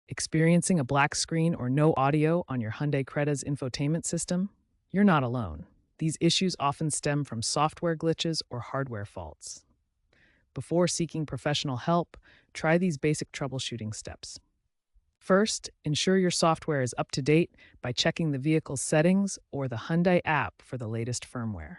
Experiencing a black screen or no audio on your Hyundai Creta's infotainment system? You're not alone. These issues often stem from software glitches or hardware faults. Before seeking professional help, try these basic troubleshooting steps. First, ensure your software is up to date by checking the vehicle's settings or the Hyundai app for the latest firmware.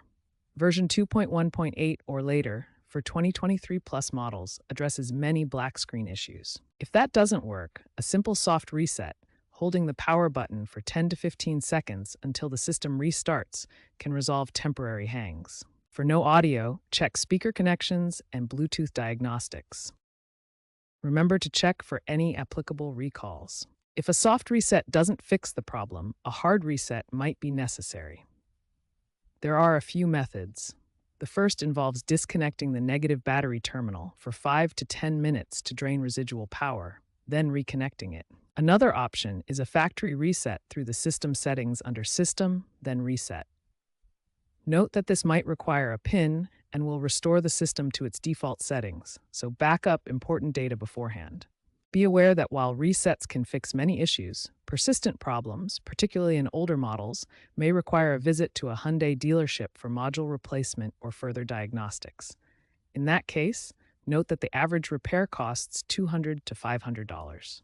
Version 2.1.8 or later for 2023 plus models addresses many black screen issues. If that doesn't work, a simple soft reset, holding the power button for 10 to 15 seconds until the system restarts, can resolve temporary hangs. For no audio, check speaker connections and Bluetooth diagnostics. Remember to check for any applicable recalls. If a soft reset doesn't fix the problem, a hard reset might be necessary. There are a few methods. The first involves disconnecting the negative battery terminal for 5 to 10 minutes to drain residual power, then reconnecting it. Another option is a factory reset through the system settings under System, then Reset. Note that this might require a PIN and will restore the system to its default settings, so back up important data beforehand. Be aware that while resets can fix many issues, persistent problems, particularly in older models, may require a visit to a Hyundai dealership for module replacement or further diagnostics. In that case, note that the average repair costs $200 to $500.